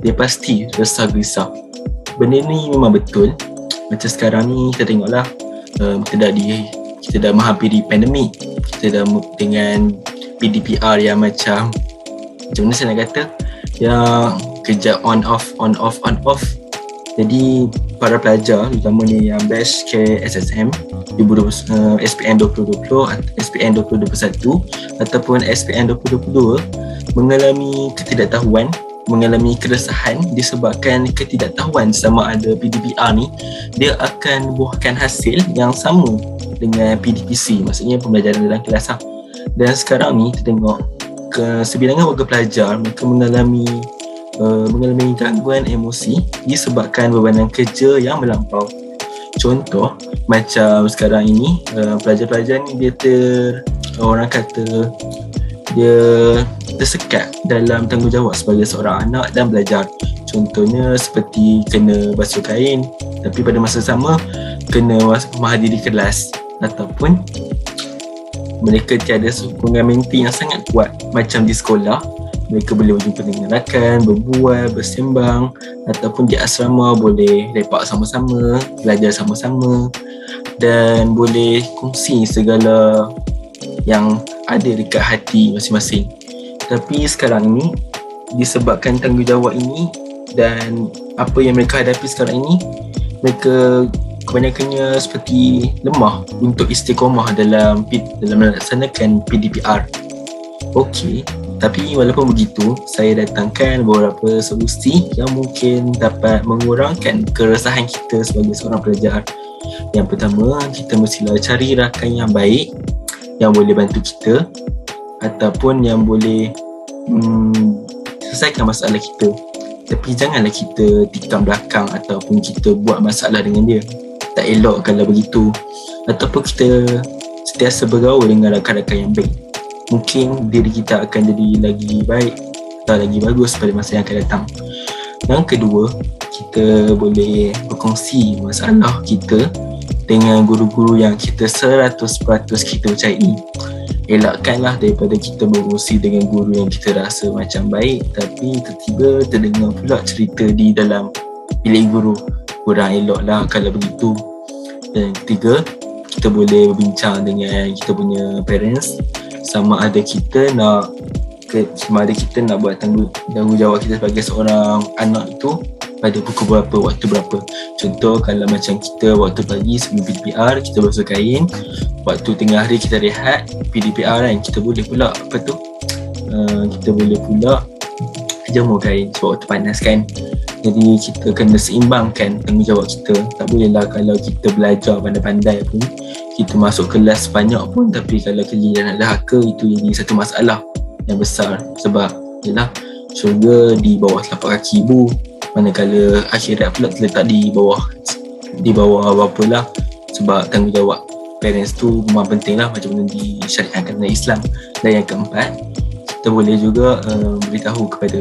dia pasti resah gelisah. Benda ni memang betul. Macam sekarang ni kita tengoklah, kita dah menghampiri pandemik. Kita dah dengan PDPR yang macam mana saya nak kata, yang kerja on off. Jadi para pelajar, terutamanya yang batch KSSM SPM 2020, SPM 2021 ataupun SPM 2022 mengalami ketidaktahuan, mengalami keresahan disebabkan ketidaktahuan sama ada PDPR ni dia akan buahkan hasil yang sama dengan PDPC, maksudnya pembelajaran dalam kelas lah. Dan sekarang ni kita tengok kesebilangan warga pelajar mereka mengalami gangguan emosi disebabkan bebanan kerja yang melampau. Contoh macam sekarang ini pelajar-pelajar ni orang kata dia tersekat dalam tanggungjawab sebagai seorang anak dan belajar. Contohnya seperti kena basuh kain, tapi pada masa sama kena menghadiri kelas, ataupun mereka tiada sokongan mental yang sangat kuat. Macam di sekolah, mereka boleh berjumpa dengan rakan, berbual, bersembang, ataupun di asrama boleh lepak sama-sama, belajar sama-sama dan boleh kongsi segala yang ada dekat hati masing-masing. Tapi sekarang ini, disebabkan tanggungjawab ini dan apa yang mereka hadapi sekarang ini, mereka kebanyakannya seperti lemah untuk istiqamah dalam melaksanakan PDPR. Okey, tapi walaupun begitu, saya datangkan beberapa solusi yang mungkin dapat mengurangkan keresahan kita sebagai seorang pelajar. Yang pertama, kita mestilah cari rakan yang baik yang boleh bantu kita ataupun yang boleh selesaikan masalah kita. Tapi janganlah kita tikam belakang ataupun kita buat masalah dengan dia. Tak elok kalau begitu. Ataupun kita sentiasa bergaul dengan rakan-rakan yang baik. Mungkin diri kita akan jadi lagi baik atau lagi bagus pada masa yang akan datang. Yang kedua, kita boleh berkongsi masalah kita dengan guru-guru yang kita 100% kita percayai. Elakkanlah daripada kita berkongsi dengan guru yang kita rasa macam baik tapi tiba-tiba terdengar pula cerita di dalam bilik guru. Kurang eloklah kalau begitu. Dan yang ketiga, kita boleh berbincang dengan kita punya parents sama ada kita nak buat tanggungjawab kita sebagai seorang anak itu pada pukul berapa, waktu berapa. Contoh kalau macam kita waktu pagi sebelum PDPR kita basuh kain, waktu tengah hari kita rehat PDPR kan, kita boleh pula kita boleh pula jemur kain sebab waktu panas kan. Jadi kita kena seimbangkan tanggungjawab kita. Tak bolehlah kalau kita belajar pandai-pandai pun, kita masuk kelas banyak pun tapi kalau kerja nak dahaka, itu jadi satu masalah yang besar. Sebab yalah, syurga di bawah telapak kaki ibu, manakala akhirat pula terletak di bawah bapa lah. Sebab tanggungjawab parents tu memang penting lah, macam mana disyariatkan dalam Islam. Dan yang keempat, kita boleh juga beritahu kepada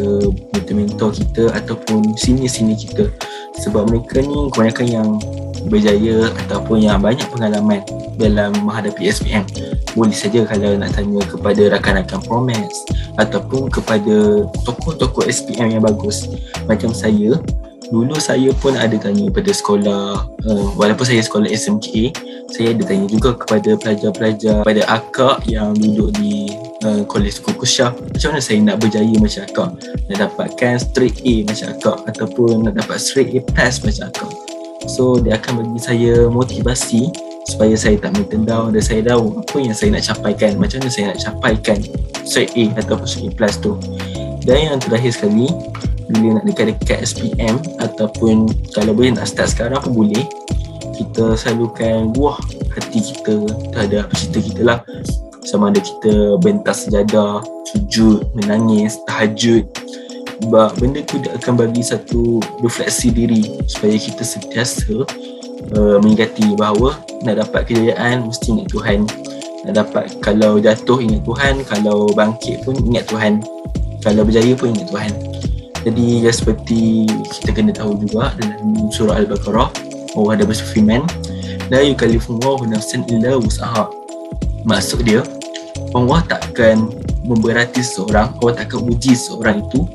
mentor-mentor kita ataupun senior-senior kita. Sebab mereka ni kebanyakan yang berjaya ataupun yang banyak pengalaman dalam menghadapi SPM. Boleh saja kalau nak tanya kepada rakan-rakan Promax ataupun kepada tokoh-tokoh SPM yang bagus. Macam saya, dulu saya pun ada tanya pada sekolah, walaupun saya sekolah SMK, saya ada tanya juga kepada pelajar-pelajar, pada akak yang duduk di Kolej Tuku Syah, macam mana saya nak berjaya macam akak, nak dapatkan straight A macam akak ataupun nak dapat straight A plus macam akak. So dia akan bagi saya motivasi supaya saya tak mental down dan saya tahu apa yang saya nak capaikan, macam mana saya nak capaikan straight A ataupun straight A plus tu. Dan yang terakhir sekali, bila nak dekat-dekat SPM ataupun kalau boleh nak start sekarang pun boleh, kita selalukan buah hati kita terhadap cita kita lah. Sama ada kita bentas sejadah, sujud, menangis, tahajud. Sebab benda tu dia akan bagi satu refleksi diri supaya kita sentiasa mengingati bahawa nak dapat kejayaan mesti ingat Tuhan. Nak dapat, kalau jatuh ingat Tuhan, kalau bangkit pun ingat Tuhan, kalau berjaya pun ingat Tuhan. Jadi seperti kita kena tahu juga dalam surah Al-Baqarah, Allah ada berfirman, la yukallifullahu nafsan illa wus'aha. Maksud dia, Allah takkan memberati seseorang, Allah takkan uji seseorang itu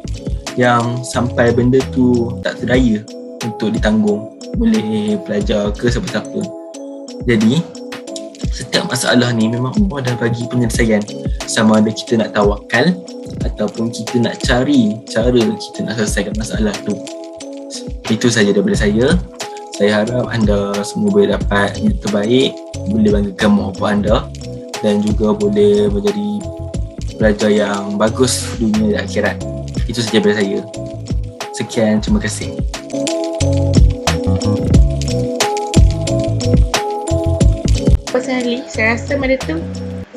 yang sampai benda tu tak terdaya untuk ditanggung oleh pelajar ke siapa-siapa. Jadi setiap masalah ni memang Allah dah bagi penyelesaian, sama ada kita nak tawakal ataupun kita nak cari cara kita nak selesaikan masalah tu. Itu saja daripada saya. Saya harap anda semua boleh dapat yang terbaik, boleh banggakan mak bapak anda dan juga boleh menjadi pelajar yang bagus dunia dan akhirat. Itu saja daripada saya. Sekian, terima kasih. Personally, saya rasa benda tu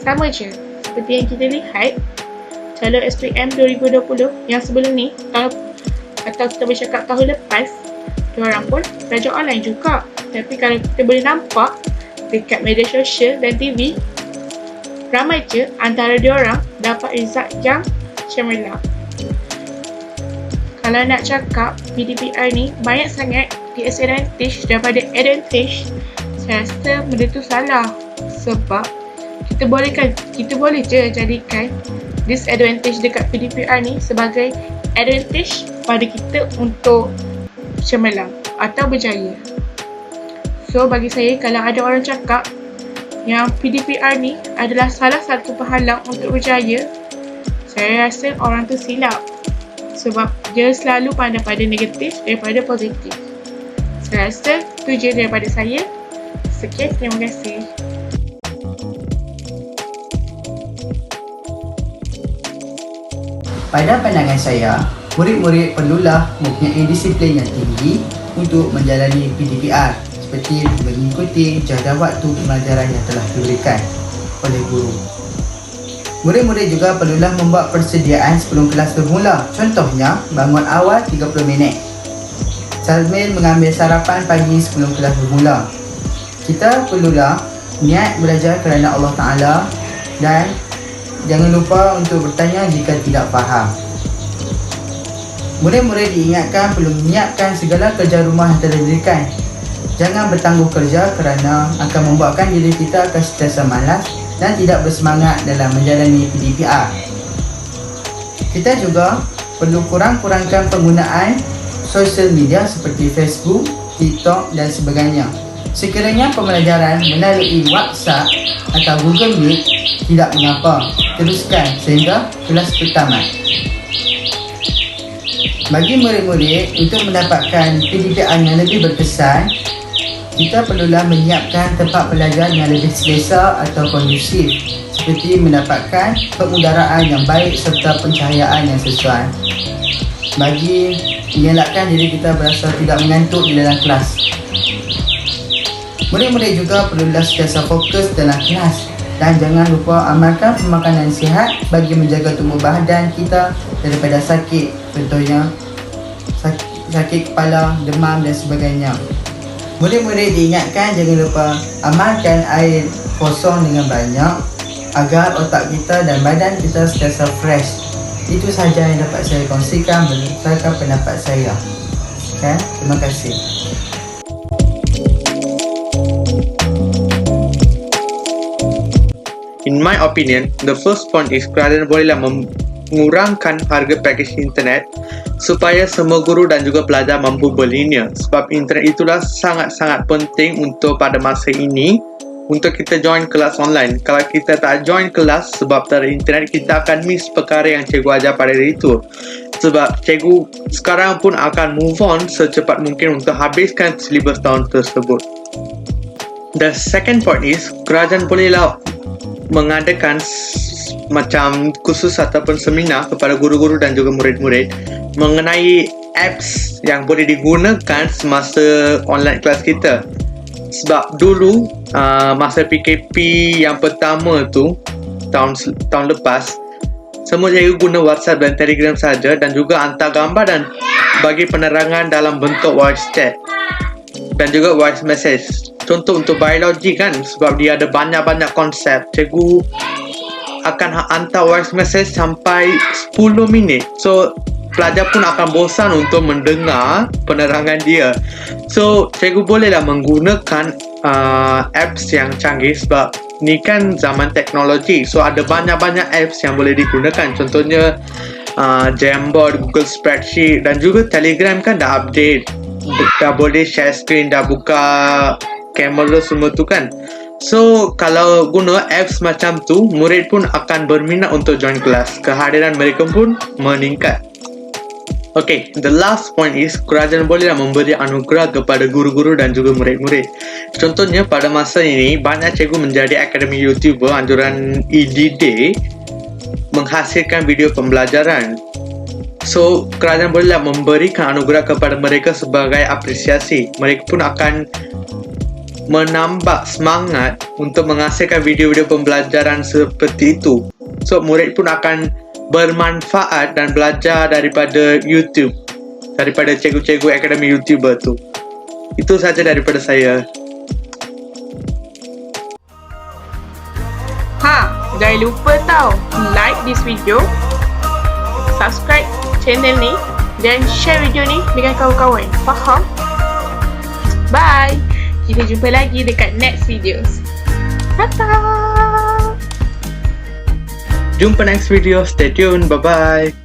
sama je seperti yang kita lihat calon SPM 2020 yang sebelum ni atau kita bercakap tahun lepas, diorang pun belajar online juga. Tapi kalau kita boleh nampak dekat media sosial dan TV, ramai je antara diorang dapat result yang cemerlang. Kalau nak cakap PDPR ni banyak sangat disadvantage daripada advantage, saya rasa benda tu salah. Sebab kita boleh je jadikan disadvantage dekat PDPR ni sebagai advantage pada kita untuk cemerlang atau berjaya. So bagi saya, kalau ada orang cakap yang PDPR ni adalah salah satu penghalang untuk berjaya, saya rasa orang tu silap. Sebab dia selalu pandang pada negatif daripada positif. Saya rasa itu je daripada saya. Sekian, terima kasih. Pada pandangan saya, murid-murid perlulah mempunyai disiplin yang tinggi untuk menjalani PDPR, seperti mengikuti jadual waktu pembelajaran yang telah diberikan oleh guru. Murid-murid juga perlulah membuat persediaan sebelum kelas bermula. Contohnya, bangun awal 30 minit sambil mengambil sarapan pagi sebelum kelas bermula. Kita perlulah niat belajar kerana Allah Ta'ala dan jangan lupa untuk bertanya jika tidak faham. Murid-murid diingatkan perlu menyiapkan segala kerja rumah yang telah diberikan. Jangan bertangguh kerja kerana akan membuatkan diri kita akan sentiasa malas dan tidak bersemangat dalam menjalani PDPR. Kita juga perlu kurang-kurangkan penggunaan sosial media seperti Facebook, TikTok dan sebagainya. Sekiranya pembelajaran melalui WhatsApp atau Google Meet, tidak mengapa, teruskan sehingga kelas bertamat. Bagi murid-murid untuk mendapatkan PDPR yang lebih berkesan, kita perlulah menyiapkan tempat belajar yang lebih selesa atau kondusif, seperti mendapatkan pengudaraan yang baik serta pencahayaan yang sesuai bagi mengelakkan diri kita berasa tidak mengantuk di dalam kelas. Murid-murid juga perlulah sentiasa fokus dalam kelas dan jangan lupa amalkan pemakanan sihat bagi menjaga tubuh badan kita daripada sakit, contohnya sakit kepala, demam dan sebagainya. Murid-murid diingatkan jangan lupa amalkan air kosong dengan banyak agar otak kita dan badan kita sentiasa fresh. Itu sahaja yang dapat saya kongsikan berdasarkan pendapat saya. Okay? Terima kasih. In my opinion, the first point is kerana bolehlah mengurangkan harga pakej internet supaya semua guru dan juga pelajar mampu berlinia. Sebab internet itulah sangat-sangat penting untuk pada masa ini untuk kita join kelas online. Kalau kita tak join kelas sebab tak ada internet, kita akan miss perkara yang cikgu ajar pada hari itu. Sebab cikgu sekarang pun akan move on secepat mungkin untuk habiskan silibus tahun tersebut. The second point is kerajaan bolehlah mengadakan macam kursus ataupun seminar kepada guru-guru dan juga murid-murid mengenai apps yang boleh digunakan semasa online kelas kita. Sebab dulu masa PKP yang pertama tu tahun lepas, semua cikgu guna WhatsApp dan Telegram saja dan juga hantar gambar dan bagi penerangan dalam bentuk voice chat dan juga voice message. Contoh untuk biologi kan, sebab dia ada banyak-banyak konsep, cikgu akan hantar voice message sampai 10 minit. So pelajar pun akan bosan untuk mendengar penerangan dia. So cikgu bolehlah menggunakan apps yang canggih sebab ni kan zaman teknologi. So ada banyak-banyak apps yang boleh digunakan. Contohnya Jamboard, Google Spreadsheet dan juga Telegram kan dah update, dah boleh share screen, dah buka kamera semua tu kan. So kalau guna apps macam tu, murid pun akan berminat untuk join kelas, kehadiran mereka pun meningkat. Okay, the last point is kerajaan bolehlah memberi anugerah kepada guru-guru dan juga murid-murid. Contohnya pada masa ini banyak cikgu menjadi akademi YouTuber anjuran EDD menghasilkan video pembelajaran. So kerajaan bolehlah memberikan anugerah kepada mereka sebagai apresiasi. Mereka pun akan menambah semangat untuk menghasilkan video-video pembelajaran seperti itu. So murid pun akan bermanfaat dan belajar daripada YouTube, daripada cikgu-cikgu akademi YouTuber tu. Itu saja daripada saya. Jangan lupa tau, like this video, subscribe channel ni dan share video ni dengan kawan-kawan. Faham? Bye. Kita jumpa lagi dekat next videos. Tata. Jumpa next video. Stay tuned. Bye bye.